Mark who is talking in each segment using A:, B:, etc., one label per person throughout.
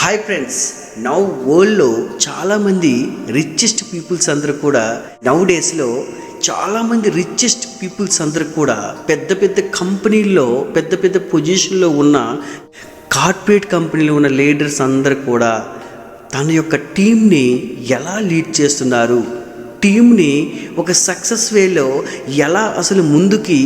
A: Hi friends, now వరల్డ్లో చాలామంది richest peoples అందరూ కూడా నౌ డేస్లో చాలామంది రిచెస్ట్ పీపుల్స్ అందరూ కూడా పెద్ద పెద్ద కంపెనీల్లో పెద్ద పెద్ద పొజిషన్లో ఉన్న కార్పొరేట్ కంపెనీలో ఉన్న లీడర్స్ అందరూ కూడా తన యొక్క టీంని ఎలా లీడ్ చేస్తున్నారు, టీంని ఒక సక్సెస్ వేలో ఎలా అసలు ముందుకి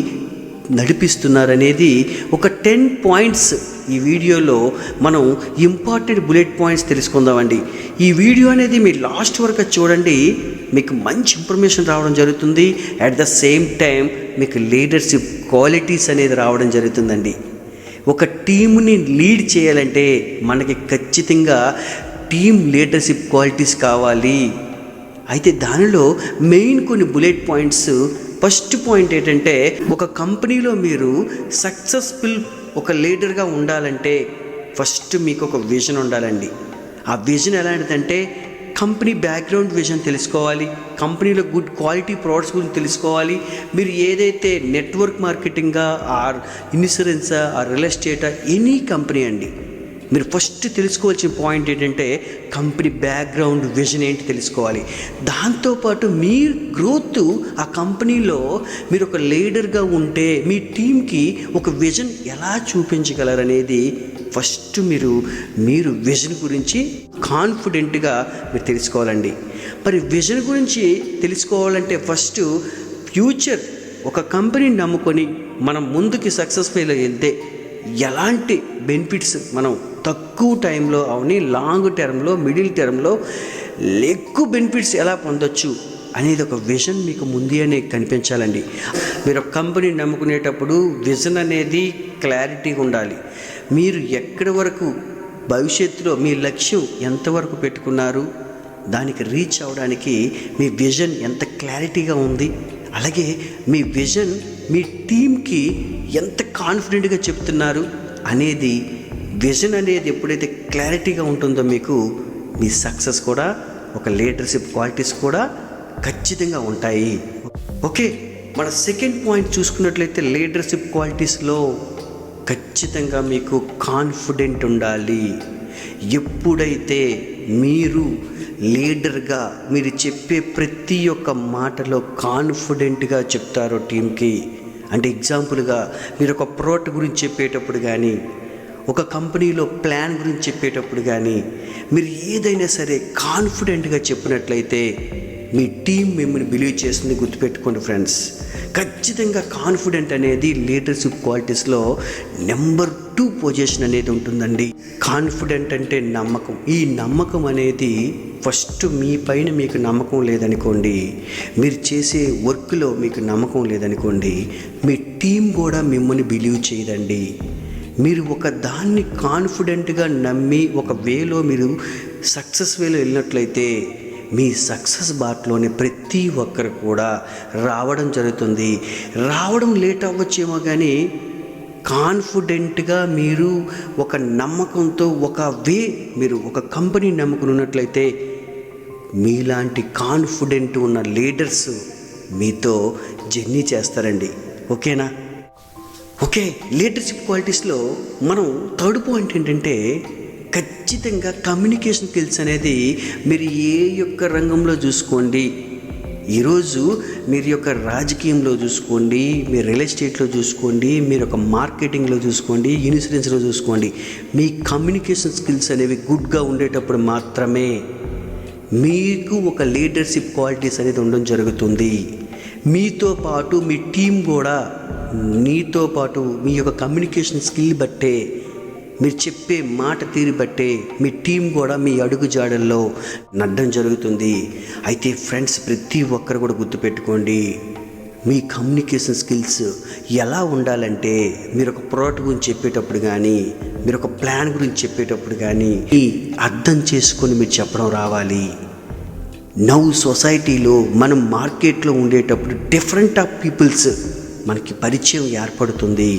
A: నడిపిస్తున్నారనేది ఒక 10 పాయింట్స్ ఈ వీడియోలో మనం ఇంపార్టెంట్ బుల్లెట్ పాయింట్స్ తెలుసుకుందామండి. ఈ వీడియో అనేది మీరు లాస్ట్ వరకు చూడండి, మీకు మంచి ఇన్ఫర్మేషన్ రావడం జరుగుతుంది. అట్ ద సేమ్ టైం మీకు లీడర్షిప్ క్వాలిటీస్ అనేది రావడం జరుగుతుందండి. ఒక టీంని లీడ్ చేయాలంటే మనకి ఖచ్చితంగా టీం లీడర్షిప్ క్వాలిటీస్ కావాలి. అయితే దానిలో మెయిన్ కొన్ని బుల్లెట్ పాయింట్స్. ఫస్ట్ పాయింట్ ఏంటంటే, ఒక కంపెనీలో మీరు సక్సెస్ఫుల్ ఒక లీడర్గా ఉండాలంటే ఫస్ట్ మీకు ఒక విజన్ ఉండాలండి. ఆ విజన్ ఎలాంటిదంటే, కంపెనీ బ్యాక్గ్రౌండ్ విజన్ తెలుసుకోవాలి, కంపెనీలో గుడ్ క్వాలిటీ ప్రోడక్ట్స్ గురించి తెలుసుకోవాలి. మీరు ఏదైతే నెట్వర్క్ మార్కెటింగా ఆర్ ఇన్సూరెన్సా ఆర్ రియల్ ఎస్టేటా ఎనీ కంపెనీ అండి, మీరు ఫస్ట్ తెలుసుకోవాల్సిన పాయింట్ ఏంటంటే కంపెనీ బ్యాక్గ్రౌండ్ విజన్ ఏంటి తెలుసుకోవాలి. దాంతోపాటు మీ గ్రోత్ ఆ కంపెనీలో మీరు ఒక లీడర్గా ఉంటే మీ టీంకి ఒక విజన్ ఎలా చూపించగలరనేది ఫస్ట్ మీరు విజన్ గురించి కాన్ఫిడెంట్గా మీరు తెలుసుకోవాలండి. మరి విజన్ గురించి తెలుసుకోవాలంటే ఫస్ట్ ఫ్యూచర్ ఒక కంపెనీని నమ్ముకొని మనం ముందుకి సక్సెస్ఫుల్గా వెళ్తే ఎలాంటి బెనిఫిట్స్ మనం తక్కువ టైంలో అవని లాంగ్ టర్మ్లో మిడిల్ టర్మ్లో ఎక్కువ బెనిఫిట్స్ ఎలా పొందొచ్చు అనేది ఒక విజన్ మీకు ముందుగానే కనిపించాలండి. మీరు ఒక కంపెనీ నమ్ముకునేటప్పుడు విజన్ అనేది క్లారిటీగా ఉండాలి. మీరు ఎక్కడి వరకు భవిష్యత్తులో మీ లక్ష్యం ఎంతవరకు పెట్టుకున్నారు, దానికి రీచ్ అవ్వడానికి మీ విజన్ ఎంత క్లారిటీగా ఉంది, అలాగే మీ విజన్ మీ టీంకి ఎంత కాన్ఫిడెంట్గా చెప్తున్నారు అనేది. విజన్ అనేది ఎప్పుడైతే క్లారిటీగా ఉంటుందో మీకు మీ సక్సెస్ కూడా ఒక లీడర్షిప్ క్వాలిటీస్ కూడా ఖచ్చితంగా ఉంటాయి. ఓకే, మన సెకండ్ పాయింట్ చూసుకున్నట్లయితే లీడర్షిప్ క్వాలిటీస్లో ఖచ్చితంగా మీకు కాన్ఫిడెంట్ ఉండాలి. ఎప్పుడైతే మీరు లీడర్గా మీరు చెప్పే ప్రతి ఒక్క మాటలో కాన్ఫిడెంట్గా చెప్తారో టీంకి, అంటే ఎగ్జాంపుల్గా మీరు ఒక ప్రోడక్ట్ గురించి చెప్పేటప్పుడు కానీ, ఒక కంపెనీలో ప్లాన్ గురించి చెప్పేటప్పుడు కానీ, మీరు ఏదైనా సరే కాన్ఫిడెంట్గా చెప్పినట్లయితే మీ టీం మిమ్మల్ని బిలీవ్ చేస్తుంది. గుర్తుపెట్టుకోండి ఫ్రెండ్స్, ఖచ్చితంగా కాన్ఫిడెంట్ అనేది లీడర్షిప్ క్వాలిటీస్లో నెంబర్ 2 పొజిషన్ అనేది ఉంటుందండి. కాన్ఫిడెంట్ అంటే నమ్మకం. ఈ నమ్మకం అనేది ఫస్ట్ మీ పైన మీకు నమ్మకం లేదనుకోండి, మీరు చేసే వర్క్లో మీకు నమ్మకం లేదనుకోండి, మీ టీం కూడా మిమ్మల్ని బిలీవ్ చేయదండి. మీరు ఒక దాన్ని కాన్ఫిడెంట్గా నమ్మి ఒక వేలో మీరు సక్సెస్ వేలో వెళ్ళినట్లయితే మీ సక్సెస్ బాటలోనే ప్రతి ఒక్కరు కూడా రావడం జరుగుతుంది. రావడం లేట్ అవ్వచ్చేమో కానీ కాన్ఫిడెంట్గా మీరు ఒక నమ్మకంతో మీరు ఒక కంపెనీ నమ్ముకుని ఉన్నట్లయితే మీలాంటి కాన్ఫిడెంట్ ఉన్న లీడర్స్ మీతో జర్నీ చేస్తారండి. ఓకేనా? ఓకే, లీడర్షిప్ క్వాలిటీస్లో మనం థర్డ్ పాయింట్ ఏంటంటే, ఖచ్చితంగా కమ్యూనికేషన్ స్కిల్స్ అనేది మీరు ఏ యొక్క రంగంలో చూసుకోండి, ఈరోజు మీరు యొక్క రాజకీయంలో చూసుకోండి, మీరు రియల్ ఎస్టేట్లో చూసుకోండి, మీరు ఒక మార్కెటింగ్లో చూసుకోండి, ఇన్సూరెన్స్లో చూసుకోండి, మీ కమ్యూనికేషన్ స్కిల్స్ అనేవి గుడ్గా ఉండేటప్పుడు మాత్రమే మీకు ఒక లీడర్షిప్ క్వాలిటీస్ అనేది ఉండడం జరుగుతుంది. మీతో పాటు మీ టీం కూడా మీతో పాటు మీ యొక్క కమ్యూనికేషన్ స్కిల్ బట్టే, మీరు చెప్పే మాట తీరు బట్టే మీ టీం కూడా మీ అడుగు జాడల్లో నడడం జరుగుతుంది. అయితే ఫ్రెండ్స్, ప్రతి ఒక్కరు కూడా గుర్తుపెట్టుకోండి, మీ కమ్యూనికేషన్ స్కిల్స్ ఎలా ఉండాలంటే, మీరు ఒక ప్రోడక్ట్ గురించి చెప్పేటప్పుడు కానీ, మీరు ఒక ప్లాన్ గురించి చెప్పేటప్పుడు కానీ అర్థం చేసుకొని మీరు చెప్పడం రావాలి. నౌ సొసైటీలో మనం మార్కెట్లో ఉండేటప్పుడు డిఫరెంట్ ఆఫ్ పీపుల్స్ మనకి పరిచయం ఏర్పడుతుంది.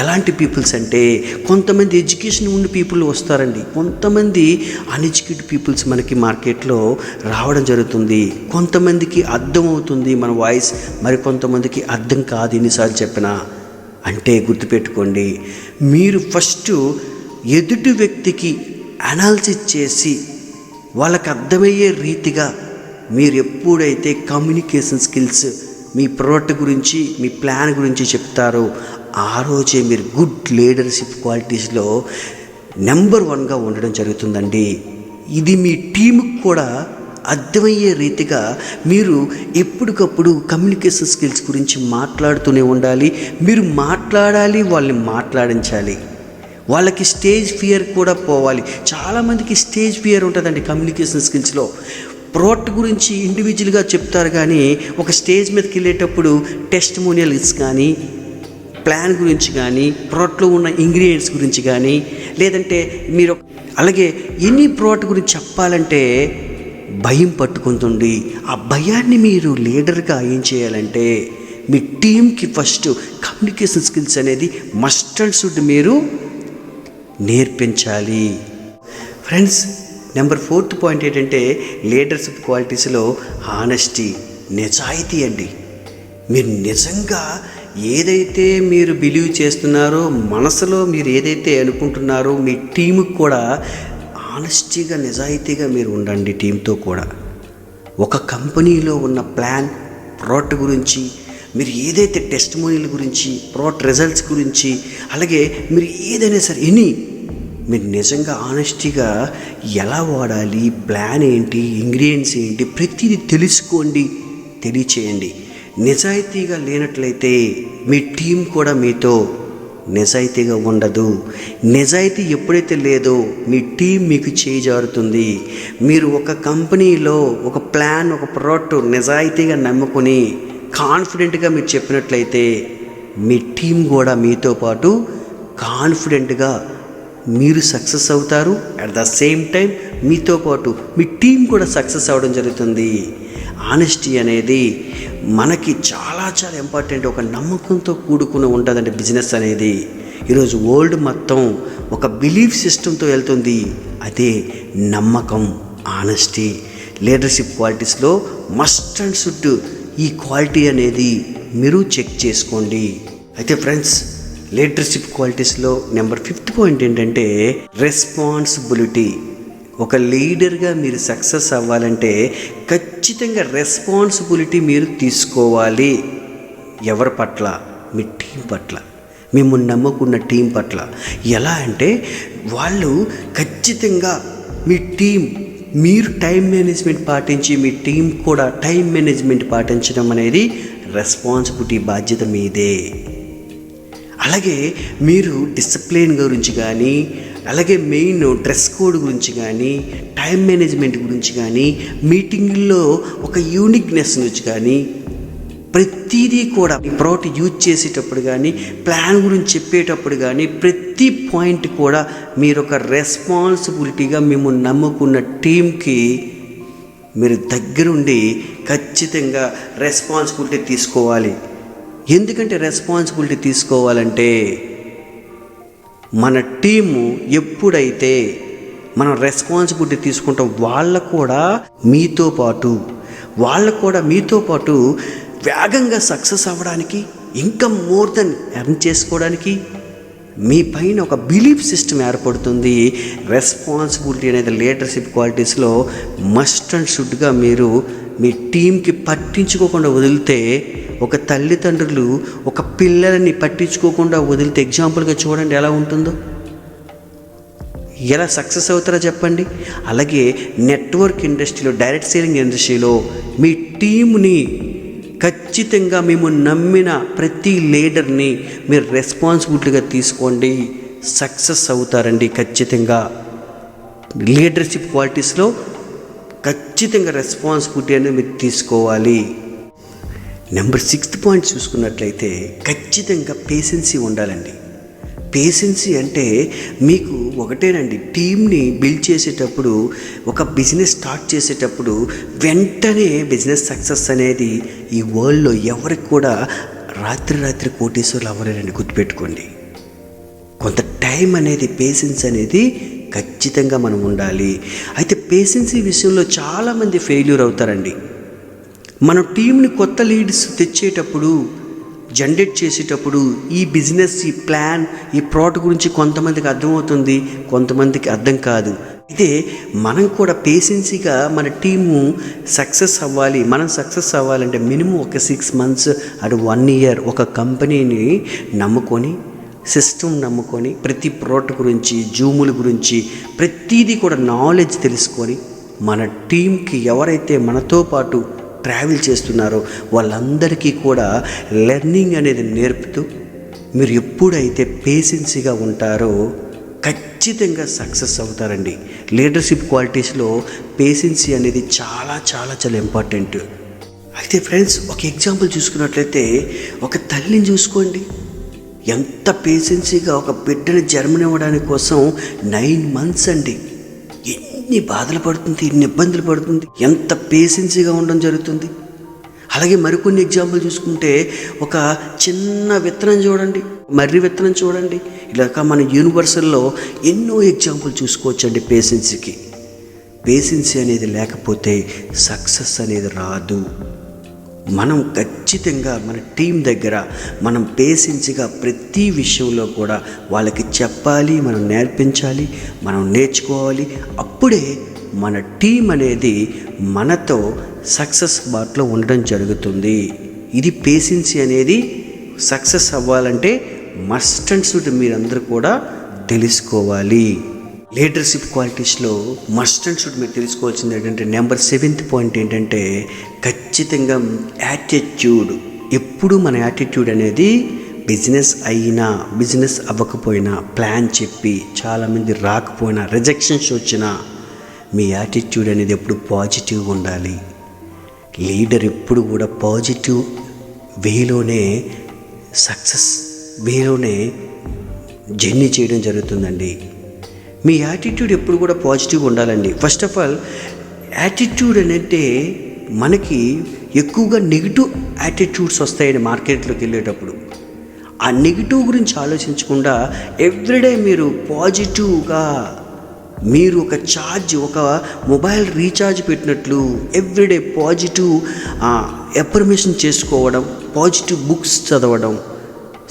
A: ఎలాంటి పీపుల్స్ అంటే, కొంతమంది ఎడ్యుకేషన్ ఉన్న పీపుల్ వస్తారండి, కొంతమంది అన్ఎడ్యుకేటెడ్ పీపుల్స్ మనకి మార్కెట్లో రావడం జరుగుతుంది. కొంతమందికి అర్థం అవుతుంది మన వాయిస్, మరి కొంతమందికి అర్థం కాదు ఎన్నిసార్లు చెప్పినా. అంటే గుర్తుపెట్టుకోండి, మీరు ఫస్ట్ ఎదుటి వ్యక్తికి అనాలిసిస్ చేసి వాళ్ళకి అర్థమయ్యే రీతిగా మీరు ఎప్పుడైతే కమ్యూనికేషన్ స్కిల్స్ మీ ప్రోడక్ట్ గురించి మీ ప్లాన్ గురించి చెప్తారో ఆ రోజే మీరు గుడ్ లీడర్షిప్ క్వాలిటీస్లో నెంబర్ 1గా ఉండడం జరుగుతుందండి. ఇది మీ టీముకు కూడా అర్థమయ్యే రీతిగా మీరు ఎప్పటికప్పుడు కమ్యూనికేషన్ స్కిల్స్ గురించి మాట్లాడుతూనే ఉండాలి. మీరు మాట్లాడాలి, వాళ్ళని మాట్లాడించాలి. వాళ్ళకి స్టేజ్ ఫియర్ కూడా పోవాలి. చాలామందికి స్టేజ్ ఫియర్ ఉంటుందండి కమ్యూనికేషన్ స్కిల్స్లో. ప్రోడక్ట్ గురించి ఇండివిజువల్గా చెప్తారు, కానీ ఒక స్టేజ్ మీదకి వెళ్ళేటప్పుడు టెస్టిమోనియల్స్ కానీ, ప్లాన్ గురించి కానీ, ప్రోడక్ట్లో ఉన్న ఇంగ్రీడియంట్స్ గురించి కానీ, లేదంటే మీరు అలాగే ఎనీ ప్రోడక్ట్ గురించి చెప్పాలంటే భయం పట్టుకుంటుంది. ఆ భయాన్ని మీరు లీడర్గా ఏం చేయాలంటే మీ టీంకి ఫస్ట్ కమ్యూనికేషన్ స్కిల్స్ అనేది మస్ట్ అండ్ షుడ్ మీరు నేర్పించాలి. ఫ్రెండ్స్, నెంబర్ 4th పాయింట్ ఏంటంటే లీడర్షిప్ క్వాలిటీస్లో హానెస్టీ, నిజాయితీ అండి. మీరు నిజంగా ఏదైతే మీరు బిలీవ్ చేస్తున్నారో, మనసులో మీరు ఏదైతే అనుకుంటున్నారో మీ టీముకి కూడా ఆనెస్టీగా, నిజాయితీగా మీరు ఉండండి. టీంతో కూడా ఒక కంపెనీలో ఉన్న ప్లాన్, ప్రోడక్ట్ గురించి మీరు ఏదైతే టెస్టిమోనియల్ గురించి, ప్రోడక్ట్ రిజల్ట్స్ గురించి, అలాగే మీరు ఏదైనా సరే మీరు నిజంగా ఆనెస్టీగా ఎలా వాడాలి, ప్లాన్ ఏంటి, ఇంగ్రీడియంట్స్ ఏంటి, ప్రతిదీ తెలుసుకోండి, తెలియచేయండి. నిజాయితీగా లేనట్లయితే మీ టీం కూడా మీతో నిజాయితీగా ఉండదు. నిజాయితీ ఎప్పుడైతే లేదో మీ టీం మీకు చేజారుతుంది. మీరు ఒక కంపెనీలో ఒక ప్లాన్, ఒక ప్రోడక్ట్ నిజాయితీగా నమ్ముకొని కాన్ఫిడెంట్గా మీరు చెప్పినట్లయితే మీ టీం కూడా మీతో పాటు కాన్ఫిడెంట్గా మీరు సక్సెస్ అవుతారు. అట్ ద సేమ్ టైం మీతో పాటు మీ టీం కూడా సక్సెస్ అవ్వడం జరుగుతుంది. ఆనెస్టీ అనేది మనకి చాలా చాలా ఇంపార్టెంట్. ఒక నమ్మకంతో కూడుకుని ఉంటుందండి బిజినెస్ అనేది. ఈరోజు వరల్డ్ మొత్తం ఒక బిలీఫ్ సిస్టంతో వెళ్తుంది. అదే నమ్మకం, ఆనెస్టీ. లీడర్షిప్ క్వాలిటీస్లో మస్ట్ అండ్ షుడ్ ఈ క్వాలిటీ అనేది మీరు చెక్ చేసుకోండి. అయితే ఫ్రెండ్స్, లీడర్షిప్ క్వాలిటీస్లో నెంబర్ 5th పాయింట్ ఏంటంటే రెస్పాన్సిబిలిటీ. ఒక లీడర్గా మీరు సక్సెస్ అవ్వాలంటే ఖచ్చితంగా రెస్పాన్సిబిలిటీ మీరు తీసుకోవాలి. ఎవరి పట్ల? మీ టీం పట్ల, మిమ్మల్ని నమ్ముకున్న టీం పట్ల. ఎలా అంటే వాళ్ళు ఖచ్చితంగా మీ టీం, మీరు టైం మేనేజ్మెంట్ పాటించి మీ టీం కూడా టైం మేనేజ్మెంట్ పాటించడం అనేది రెస్పాన్సిబిలిటీ, బాధ్యత మీదే. అలాగే మీరు డిసిప్లిన్ గురించి కానీ, అలాగే మెయిన్ డ్రెస్ కోడ్ గురించి కానీ, టైం మేనేజ్మెంట్ గురించి కానీ, మీటింగ్లో ఒక యూనిక్నెస్ నుంచి కానీ, ప్రతిదీ కూడా ప్రోడక్ట్ యూజ్ చేసేటప్పుడు కానీ, ప్లాన్ గురించి చెప్పేటప్పుడు కానీ, ప్రతి పాయింట్ కూడా మీరు ఒక రెస్పాన్సిబిలిటీగా మిమ్మల్ని నమ్ముకున్న టీంకి మీరు దగ్గరుండి ఖచ్చితంగా రెస్పాన్సిబిలిటీ తీసుకోవాలి. ఎందుకంటే రెస్పాన్సిబిలిటీ తీసుకోవాలంటే మన టీము ఎప్పుడైతే మనం రెస్పాన్సిబిలిటీ తీసుకుంటాం, వాళ్ళు కూడా మీతో పాటు వేగంగా సక్సెస్ అవ్వడానికి, ఇంకా మోర్ దెన్ ఎర్న్ చేసుకోవడానికి మీ పైన ఒక బిలీఫ్ సిస్టమ్ ఏర్పడుతుంది. రెస్పాన్సిబిలిటీ అనేది లీడర్షిప్ క్వాలిటీస్లో మస్ట్ అండ్ షుడ్గా మీరు మీ టీంకి పట్టించుకోకుండా వదిలితే, ఒక తల్లిదండ్రులు ఒక పిల్లలని పట్టించుకోకుండా వదిలితే ఎగ్జాంపుల్గా చూడండి ఎలా ఉంటుందో, ఎలా సక్సెస్ అవుతారో చెప్పండి. అలాగే నెట్వర్క్ ఇండస్ట్రీలో, డైరెక్ట్ సేలింగ్ ఇండస్ట్రీలో మీ టీంని ఖచ్చితంగా మేము నమ్మిన ప్రతి లీడర్ని మీరు రెస్పాన్సిబిలిటీగా తీసుకోండి, సక్సెస్ అవుతారండి. ఖచ్చితంగా లీడర్షిప్ క్వాలిటీస్లో ఖచ్చితంగా రెస్పాన్సిబిలిటీ అనేది మీరు తీసుకోవాలి. నెంబర్ 6th పాయింట్ చూసుకున్నట్లయితే ఖచ్చితంగా పేషెన్సీ ఉండాలండి. పేషెన్సీ అంటే మీకు ఒకటేనండి, టీంని బిల్డ్ చేసేటప్పుడు, ఒక బిజినెస్ స్టార్ట్ చేసేటప్పుడు వెంటనే బిజినెస్ సక్సెస్ అనేది ఈ వరల్డ్లో ఎవరికి కూడా రాత్రి కోటేశ్వర్లు అవ్వలేరండి. గుర్తుపెట్టుకోండి, కొంత టైం అనేది, పేషెన్స్ అనేది ఖచ్చితంగా మనం ఉండాలి. అయితే పేషెన్సీ విషయంలో చాలామంది ఫెయిల్యూర్ అవుతారండి. మనం టీంని కొత్త లీడ్స్ తెచ్చేటప్పుడు, జనరేట్ చేసేటప్పుడు ఈ బిజినెస్, ఈ ప్లాన్, ఈ ప్రోడక్ట్ గురించి కొంతమందికి అర్థమవుతుంది, కొంతమందికి అర్థం కాదు. అయితే మనం కూడా పేషెన్సీగా మన టీము సక్సెస్ అవ్వాలి. మనం సక్సెస్ అవ్వాలంటే మినిమం ఒక 6 months అటు 1 year ఒక కంపెనీని నమ్ముకొని, సిస్టమ్ నమ్ముకొని, ప్రతి ప్రోడక్ట్ గురించి, జూముల గురించి ప్రతిదీ కూడా నాలెడ్జ్ తెలుసుకొని, మన టీంకి ఎవరైతే మనతో పాటు ట్రావెల్ చేస్తున్నారో వాళ్ళందరికీ కూడా లెర్నింగ్ అనేది నేర్పుతూ, మీరు ఎప్పుడైతే పేషెన్సీగా ఉంటారో ఖచ్చితంగా సక్సెస్ అవుతారండి. లీడర్షిప్ క్వాలిటీస్లో పేషెన్సీ అనేది చాలా చాలా చాలా ఇంపార్టెంట్. అయితే ఫ్రెండ్స్, ఒక ఎగ్జాంపుల్ చూసుకున్నట్లయితే ఒక తల్లిని చూసుకోండి. ఎంత పేషెన్సీగా ఒక బిడ్డని జన్మనివ్వడానికి కోసం 9 months అండి. ఎన్ని బాధలు పడుతుంది, ఎన్ని ఇబ్బందులు పడుతుంది, ఎంత పేషెన్సీగా ఉండడం జరుగుతుంది. అలాగే మరికొన్ని ఎగ్జాంపుల్ చూసుకుంటే ఒక చిన్న విత్తనం చూడండి, మర్రి విత్తనం చూడండి. ఇలాగ మన యూనివర్సల్లో ఎన్నో ఎగ్జాంపుల్ చూసుకోవచ్చండి పేషెన్సీకి. పేషెన్సీ అనేది లేకపోతే సక్సెస్ అనేది రాదు. మనం ఖచ్చితంగా మన టీం దగ్గర మనం పేషెన్సీగా ప్రతి విషయంలో కూడా వాళ్ళకి చెప్పాలి, మనం నేర్పించాలి, మనం నేర్చుకోవాలి. అప్పుడే మన టీం అనేది మనతో సక్సెస్ బాటలో ఉండడం జరుగుతుంది. ఇది పేషెన్సీ అనేది సక్సెస్ అవ్వాలంటే మస్ట్ అండ్ షుడ్ మీరందరూ కూడా తెలుసుకోవాలి. లీడర్షిప్ క్వాలిటీస్లో మస్ట్ అండ్ షుడ్ మీరు తెలుసుకోవాల్సింది ఏంటంటే నెంబర్ 7th పాయింట్ ఏంటంటే ఖచ్చితంగా యాటిట్యూడ్. ఎప్పుడు మన యాటిట్యూడ్ అనేది బిజినెస్ అయినా బిజినెస్ అవ్వకపోయినా, ప్లాన్ చెప్పి చాలామంది రాకపోయినా, రిజెక్షన్స్ వచ్చినా మీ యాటిట్యూడ్ అనేది ఎప్పుడు పాజిటివ్గా ఉండాలి. లీడర్ ఎప్పుడు కూడా పాజిటివ్ వేలోనే సక్సెస్ వేలోనే జర్నీ చేయడం జరుగుతుందండి. మీ యాటిట్యూడ్ ఎప్పుడు కూడా పాజిటివ్గా ఉండాలండి. ఫస్ట్ ఆఫ్ ఆల్ యాటిట్యూడ్ అనేది మనకి ఎక్కువగా నెగిటివ్ యాటిట్యూడ్స్ వస్తాయండి మార్కెట్లోకి వెళ్ళేటప్పుడు. ఆ నెగిటివ్ గురించి ఆలోచించకుండా ఎవ్రీడే మీరు పాజిటివ్గా, మీరు ఒక ఛార్జ్, ఒక మొబైల్ రీఛార్జ్ పెట్టినట్లు ఎవ్రీడే పాజిటివ్ ఎఫర్మేషన్ చేసుకోవడం, పాజిటివ్ బుక్స్ చదవడం,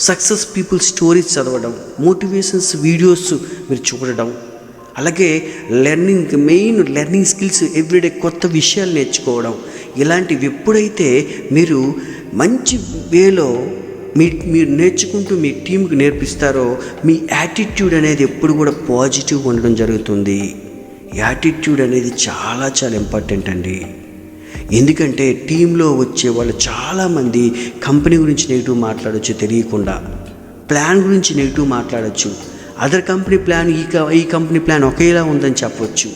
A: సక్సెస్ పీపుల్ స్టోరీస్ చదవడం, మోటివేషన్స్ వీడియోస్ మీరు చూడడం, అలాగే మెయిన్ లెర్నింగ్ స్కిల్స్ ఎవ్రీడే కొత్త విషయాలు నేర్చుకోవడం. ఇలాంటివి ఎప్పుడైతే మీరు మంచి వేలో మీరు నేర్చుకుంటూ మీ టీంకి నేర్పిస్తారో మీ యాటిట్యూడ్ అనేది ఎప్పుడు కూడా పాజిటివ్గా ఉండడం జరుగుతుంది. యాటిట్యూడ్ అనేది చాలా చాలా ఇంపార్టెంట్ అండి. ఎందుకంటే టీంలో వచ్చే వాళ్ళు చాలామంది కంపెనీ గురించి నెగిటివ్ మాట్లాడవచ్చు తెలియకుండా, ప్లాన్ గురించి నెగిటివ్ మాట్లాడచ్చు, అదర్ కంపెనీ ప్లాన్ ఈ కంపెనీ ప్లాన్ ఒకేలా ఉందని చెప్పవచ్చు.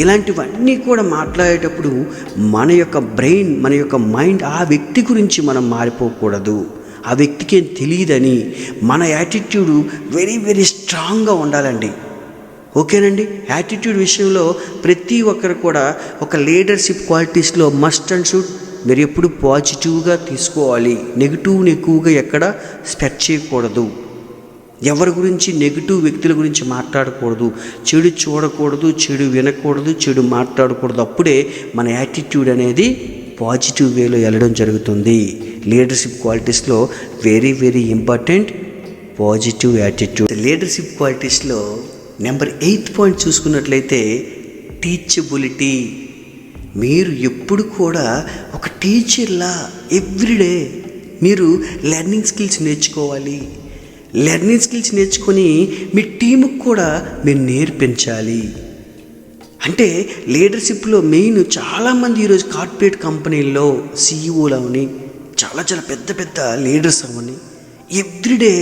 A: ఇలాంటివన్నీ కూడా మాట్లాడేటప్పుడు మన యొక్క బ్రెయిన్, మన యొక్క మైండ్ ఆ వ్యక్తి గురించి మనం మారిపోకూడదు. ఆ వ్యక్తికి ఏం తెలియదని మన యాటిట్యూడ్ వెరీ వెరీ స్ట్రాంగ్గా ఉండాలండి. ఓకేనండి. యాటిట్యూడ్ విషయంలో ప్రతి ఒక్కరు కూడా ఒక లీడర్షిప్ క్వాలిటీస్లో మస్ట్ అండ్ షుడ్ మీరు ఎప్పుడు పాజిటివ్గా తీసుకోవాలి. నెగిటివ్ని ఎక్కువగా ఎక్కడ స్పెడ్ చేయకూడదు. ఎవరి గురించి నెగిటివ్ వ్యక్తుల గురించి మాట్లాడకూడదు, చెడు చూడకూడదు, చెడు వినకూడదు, చెడు మాట్లాడకూడదు. అప్పుడే మన యాటిట్యూడ్ అనేది పాజిటివ్ వేలో వెళ్ళడం జరుగుతుంది. లీడర్షిప్ క్వాలిటీస్లో very very important positive attitude. Leadership క్వాలిటీస్లో నెంబర్ 8th పాయింట్ చూసుకున్నట్లయితే టీచబిలిటీ. మీరు ఎప్పుడు కూడా ఒక టీచర్లా ఎవ్రీడే మీరు లెర్నింగ్ స్కిల్స్ నేర్చుకోవాలి. లెర్నింగ్ స్కిల్స్ నేర్చుకొని మీ టీముకు కూడా మీరు నేర్పించాలి. అంటే లీడర్షిప్లో మెయిన్ చాలామంది ఈరోజు కార్పొరేట్ కంపెనీల్లో సీఈఓలు అవని, చాలా చాలా పెద్ద పెద్ద లీడర్స్ అవని ఎవ్రీడే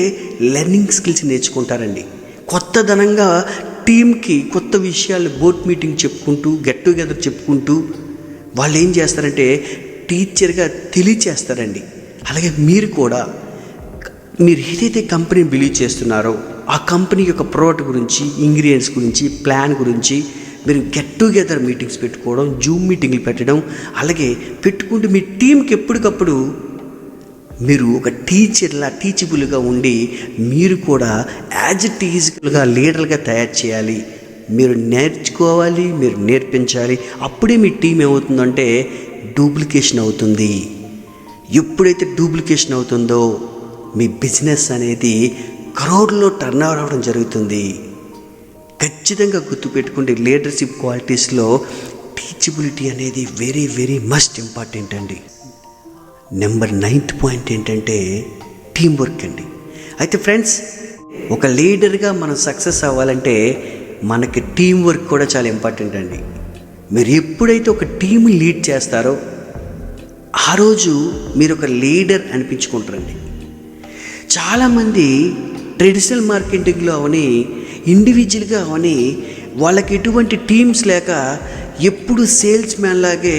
A: లెర్నింగ్ స్కిల్స్ నేర్చుకుంటారండి. కొత్తదనంగా టీంకి కొత్త విషయాలు బోర్డ్ మీటింగ్ చెప్పుకుంటూ, గెట్ టుగెదర్ చెప్పుకుంటూ వాళ్ళు ఏం చేస్తారంటే టీచర్గా తెలియచేస్తారండి. అలాగే మీరు కూడా మీరు ఏదైతే కంపెనీని బిలీవ్ చేస్తున్నారో ఆ కంపెనీ యొక్క ప్రోడక్ట్ గురించి, ఇంగ్రీడియంట్స్ గురించి, ప్లాన్ గురించి మీరు గెట్ టుగెదర్ మీటింగ్స్ పెట్టుకోవడం, జూమ్ మీటింగ్లు పెట్టడం, అలాగే పెట్టుకుంటూ మీ టీంకి ఎప్పటికప్పుడు మీరు ఒక టీచబుల్గా ఉండి మీరు కూడా యాజ్ ఇట్ ఈజ్గా లీడర్గా తయారు చేయాలి. మీరు నేర్చుకోవాలి, మీరు నేర్పించాలి. అప్పుడే మీ టీం ఏమవుతుందంటే డూప్లికేషన్ అవుతుంది. ఎప్పుడైతే డూప్లికేషన్ అవుతుందో మీ బిజినెస్ అనేది కరోడ్లో టర్న్ ఓవర్ అవ్వడం జరుగుతుంది. ఖచ్చితంగా గుర్తుపెట్టుకోండి, లీడర్షిప్ క్వాలిటీస్లో టీచబిలిటీ అనేది వెరీ వెరీ మస్ట్ ఇంపార్టెంట్ అండి. నెంబర్ 9th పాయింట్ ఏంటంటే టీం వర్క్ అండి. అయితే ఫ్రెండ్స్, ఒక లీడర్గా మనం సక్సెస్ అవ్వాలంటే మనకి టీం వర్క్ కూడా చాలా ఇంపార్టెంట్ అండి. మీరు ఎప్పుడైతే ఒక టీం లీడ్ చేస్తారో ఆ రోజు మీరు ఒక లీడర్ అనిపించుకుంటారండి. చాలామంది ట్రెడిషనల్ మార్కెటింగ్లో అవని, ఇండివిజువల్గా అవని, వాళ్ళకి ఎటువంటి టీమ్స్ లేక ఎప్పుడు సేల్స్ మ్యాన్ లాగే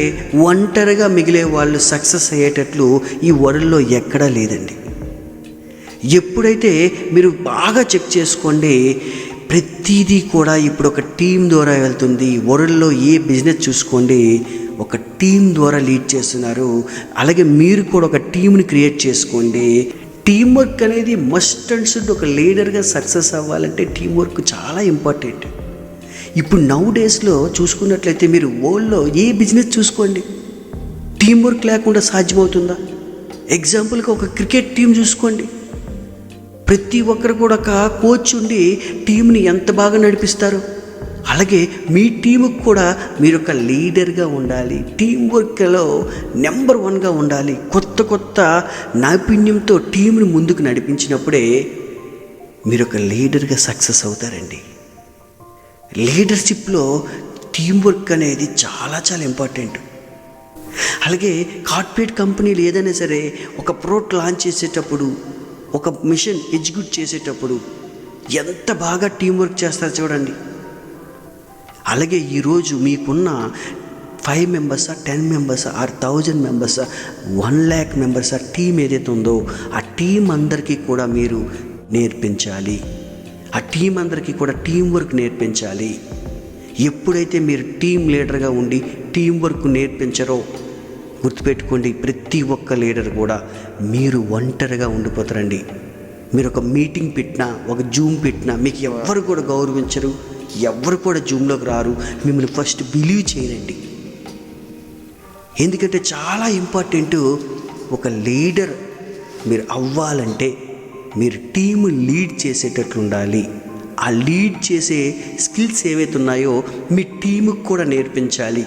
A: ఒంటరిగా మిగిలే వాళ్ళు సక్సెస్ అయ్యేటట్లు ఈ వరల్డ్లో ఎక్కడా లేదండి. ఎప్పుడైతే మీరు బాగా చెక్ చేసుకోండి, ప్రతిదీ కూడా ఇప్పుడు ఒక టీం ద్వారా వెళ్తుంది. వరల్డ్లో ఏ బిజినెస్ చూసుకోండి, ఒక టీం ద్వారా లీడ్ చేస్తున్నారు. అలాగే మీరు కూడా ఒక టీంని క్రియేట్ చేసుకోండి. టీం వర్క్ అనేది మస్ట్ అండ్ షుడ్. ఒక లీడర్గా సక్సెస్ అవ్వాలంటే టీం వర్క్ చాలా ఇంపార్టెంట్. ఇప్పుడు నౌ డేస్లో చూసుకున్నట్లయితే మీరు వరల్డ్లో ఏ బిజినెస్ చూసుకోండి, టీం వర్క్ లేకుండా సాధ్యమవుతుందా? ఎగ్జాంపుల్గా ఒక క్రికెట్ టీం చూసుకోండి. ప్రతి ఒక్కరు కూడా ఒక కోచ్ ఉండి టీంని ఎంత బాగా నడిపిస్తారు. అలాగే మీ టీముకు కూడా మీరు ఒక లీడర్గా ఉండాలి. టీం వర్క్లో నెంబర్ 1గా ఉండాలి. కొత్త నైపుణ్యంతో టీంని ముందుకు నడిపించినప్పుడే మీరు ఒక లీడర్గా సక్సెస్ అవుతారండి. లీడర్షిప్లో టీం వర్క్ అనేది చాలా చాలా ఇంపార్టెంట్. అలాగే కార్పొరేట్ కంపెనీలు ఏదైనా సరే ఒక ప్రోడక్ట్ లాంచ్ చేసేటప్పుడు, ఒక మిషన్ ఎగ్జిక్యూట్ చేసేటప్పుడు ఎంత బాగా టీం వర్క్ చేస్తారో చూడండి. అలాగే ఈరోజు మీకున్న 5 మెంబర్సా, 10 మెంబర్సా, 1000 మెంబర్సా, 1,00,000 మెంబర్సా టీం ఏదైతే ఉందో ఆ టీం అందరికీ కూడా మీరు నేర్పించాలి. ఆ టీం అందరికీ కూడా టీం వర్క్ నేర్పించాలి. ఎప్పుడైతే మీరు టీం లీడర్గా ఉండి టీం వర్క్ నేర్పించరో గుర్తుపెట్టుకోండి, ప్రతి ఒక్క లీడర్ కూడా మీరు ఒంటరిగా ఉండిపోతారండి. మీరు ఒక మీటింగ్ పెట్టినా, ఒక జూమ్ పెట్టినా మీకు ఎవ్వరు కూడా గౌరవించరు, ఎవ్వరు కూడా జూమ్లోకి రారు, మిమ్మల్ని ఫస్ట్ బిలీవ్ చేయరండి. ఎందుకంటే చాలా ఇంపార్టెంట్. ఒక లీడర్ మీరు అవ్వాలంటే మీరు టీము లీడ్ చేసేటట్లు ఉండాలి. ఆ లీడ్ చేసే స్కిల్స్ ఏవైతే ఉన్నాయో మీ టీముకు కూడా నేర్పించాలి.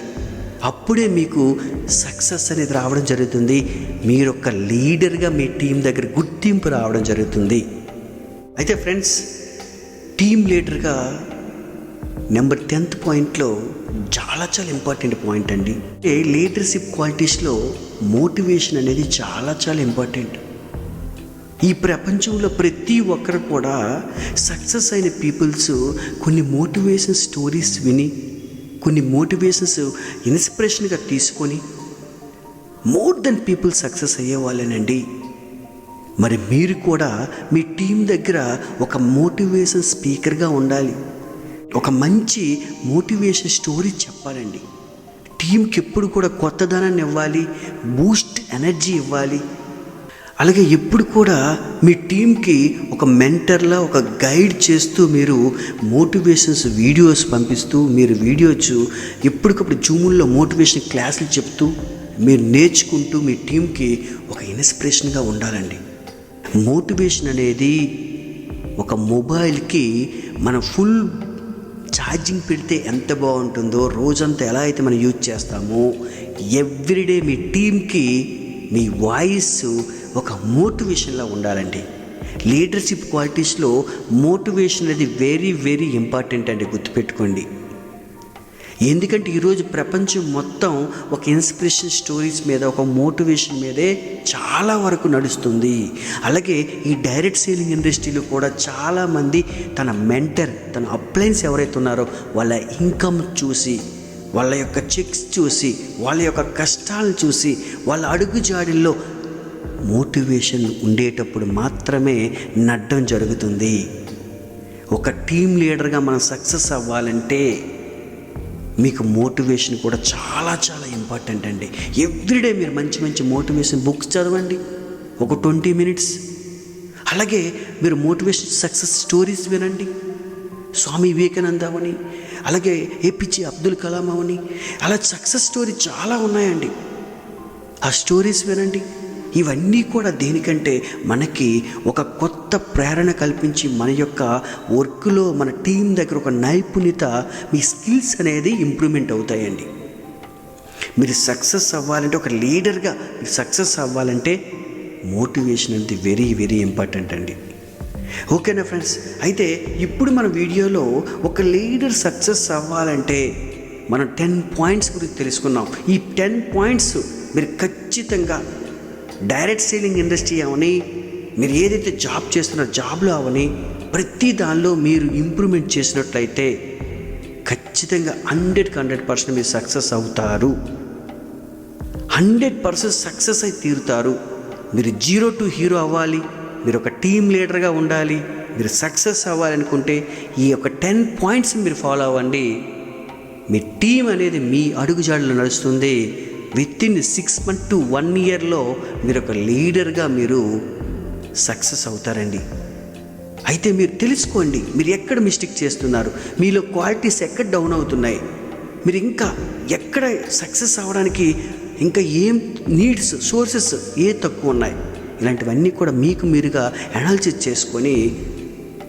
A: అప్పుడే మీకు సక్సెస్ అనేది రావడం జరుగుతుంది. మీరు ఒక లీడర్గా మీ టీం దగ్గర గుర్తింపు రావడం జరుగుతుంది. అయితే ఫ్రెండ్స్, టీం లీడర్గా నెంబర్ 10th పాయింట్లో చాలా చాలా ఇంపార్టెంట్ పాయింట్ అండి. లీడర్షిప్ క్వాలిటీస్లో మోటివేషన్ అనేది చాలా చాలా ఇంపార్టెంట్. ఈ ప్రపంచంలో ప్రతి ఒక్కరు కూడా సక్సెస్ అయిన పీపుల్స్ కొన్ని మోటివేషన్ స్టోరీస్ విని, కొన్ని మోటివేషన్స్ ఇన్స్పిరేషన్గా తీసుకొని మోర్ దెన్ పీపుల్ సక్సెస్ అయ్యేవాళ్ళేనండి. మరి మీరు కూడా మీ టీం దగ్గర ఒక మోటివేషన్ స్పీకర్గా ఉండాలి. ఒక మంచి మోటివేషన్ స్టోరీ చెప్పాలండి. టీంకి ఎప్పుడు కూడా కొత్తదనాన్ని ఇవ్వాలి, బూస్ట్ ఎనర్జీ ఇవ్వాలి. అలాగే ఎప్పుడు కూడా మీ టీంకి ఒక మెంటర్లా, ఒక గైడ్ చేస్తూ మీరు మోటివేషన్స్ వీడియోస్ పంపిస్తూ, మీరు వీడియోస్ ఎప్పటికప్పుడు జూముల్లో మోటివేషన్ క్లాసులు చెప్తూ మీరు నేర్చుకుంటూ మీ టీంకి ఒక ఇన్స్పిరేషన్గా ఉండాలండి. మోటివేషన్ అనేది ఒక మొబైల్కి మనం ఫుల్ ఛార్జింగ్ పెడితే ఎంత బాగుంటుందో, రోజంతా ఎలా అయితే మనం యూజ్ చేస్తామో, ఎవ్రీడే మీ టీంకి మీ వాయిస్ ఒక మోటివేషన్లా ఉండాలండి. లీడర్షిప్ క్వాలిటీస్లో మోటివేషన్ అనేది వెరీ వెరీ ఇంపార్టెంట్ అండి, గుర్తుపెట్టుకోండి. ఎందుకంటే ఈరోజు ప్రపంచం మొత్తం ఒక ఇన్స్పిరేషన్ స్టోరీస్ మీద, ఒక మోటివేషన్ మీదే చాలా వరకు నడుస్తుంది. అలాగే ఈ డైరెక్ట్ సేలింగ్ ఇండస్ట్రీలో కూడా చాలామంది తన మెంటర్, తన అప్లయన్స్ ఎవరైతే ఉన్నారో వాళ్ళ ఇన్కమ్ చూసి, వాళ్ళ యొక్క చెక్స్ చూసి, వాళ్ళ యొక్క కష్టాలను చూసి, వాళ్ళ అడుగుజాడల్లో మోటివేషన్ ఉండేటప్పుడు మాత్రమే నడ్డం జరుగుతుంది. ఒక టీం లీడర్గా మనం సక్సెస్ అవ్వాలంటే మీకు మోటివేషన్ కూడా చాలా చాలా ఇంపార్టెంట్ అండి. ఎవ్రీడే మీరు మంచి మంచి మోటివేషన్ బుక్స్ చదవండి, ఒక 20 minutes. అలాగే మీరు మోటివేషన్ సక్సెస్ స్టోరీస్ వినండి. స్వామి వివేకానంద అవని, అలాగే ఏపీజే అబ్దుల్ కలాం అవని, అలా సక్సెస్ స్టోరీ చాలా ఉన్నాయండి. ఆ స్టోరీస్ వినండి. ఇవన్నీ కూడా దేనికంటే మనకి ఒక కొత్త ప్రేరణ కల్పించి మన యొక్క వర్క్లో మన టీం దగ్గర ఒక నైపుణ్యత, మీ స్కిల్స్ అనేది ఇంప్రూవ్మెంట్ అవుతాయండి. మీరు సక్సెస్ అవ్వాలంటే, ఒక లీడర్గా మీరు సక్సెస్ అవ్వాలంటే మోటివేషన్ అనేది వెరీ వెరీ ఇంపార్టెంట్ అండి. ఓకేనా ఫ్రెండ్స్? అయితే ఇప్పుడు మన వీడియోలో ఒక లీడర్ సక్సెస్ అవ్వాలంటే మనం 10 పాయింట్స్ గురించి తెలుసుకున్నాం. ఈ 10 పాయింట్స్ మీరు ఖచ్చితంగా డైరెక్ట్ సేలింగ్ ఇండస్ట్రీ అవని, మీరు ఏదైతే జాబ్ చేస్తున్నారో జాబ్లో అవని, ప్రతి దానిలో మీరు ఇంప్రూవ్మెంట్ చేసినట్లయితే ఖచ్చితంగా 100% మీరు సక్సెస్ అవుతారు. 100% సక్సెస్ అయి తీరుతారు. మీరు 0 to హీరో అవ్వాలి, మీరు ఒక టీమ్ లీడర్గా ఉండాలి, మీరు సక్సెస్ అవ్వాలనుకుంటే ఈ యొక్క 10 పాయింట్స్ మీరు ఫాలో అవ్వండి. మీ టీం అనేది మీ అడుగుజాడలో నడుస్తుంది. వితిన్ 6 months to 1 yearలో మీరు ఒక లీడర్గా మీరు సక్సెస్ అవుతారండి. అయితే మీరు తెలుసుకోండి, మీరు ఎక్కడ మిస్టేక్ చేస్తున్నారు, మీలో క్వాలిటీస్ ఎక్కడ డౌన్ అవుతున్నాయి, మీరు ఇంకా ఎక్కడ సక్సెస్ అవ్వడానికి ఇంకా ఏం నీడ్స్, సోర్సెస్ ఏ తక్కువ ఉన్నాయి, ఇలాంటివన్నీ కూడా మీకు మీరుగా అనాలిసిస్ చేసుకొని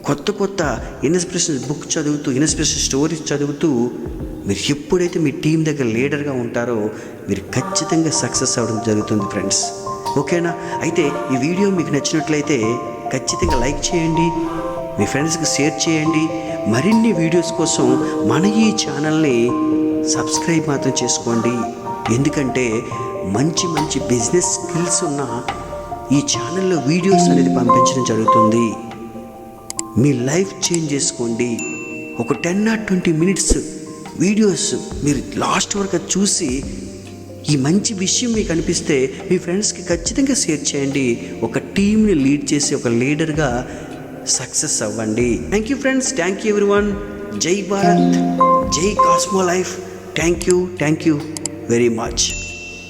A: కొత్త ఇన్స్పిరేషన్ బుక్ చదువుతూ, ఇన్స్పిరేషన్ స్టోరీస్ చదువుతూ మీరు ఎప్పుడైతే మీ టీం దగ్గర లీడర్గా ఉంటారో మీరు ఖచ్చితంగా సక్సెస్ అవ్వడం జరుగుతుంది ఫ్రెండ్స్. ఓకేనా? అయితే ఈ వీడియో మీకు నచ్చినట్లయితే ఖచ్చితంగా లైక్ చేయండి, మీ ఫ్రెండ్స్కి షేర్ చేయండి. మరిన్ని వీడియోస్ కోసం మన ఈ ఛానల్ని సబ్స్క్రైబ్ మాత్రం చేసుకోండి. ఎందుకంటే మంచి మంచి బిజినెస్ స్కిల్స్ ఉన్న ఈ ఛానల్లో వీడియోస్ అనేది పంపించడం జరుగుతుంది. మీ లైఫ్ చేంజ్ చేసుకోండి. ఒక 10 or 20 minutes వీడియోస్ మీరు లాస్ట్ వరకు చూసి ఈ మంచి విషయం మీకు అనిపిస్తే మీ ఫ్రెండ్స్కి ఖచ్చితంగా షేర్ చేయండి. ఒక టీంని లీడ్ చేసి ఒక లీడర్గా సక్సెస్ అవ్వండి. Thank you friends, thank you everyone. జై భారత్, జై cosmo life. Thank you very much.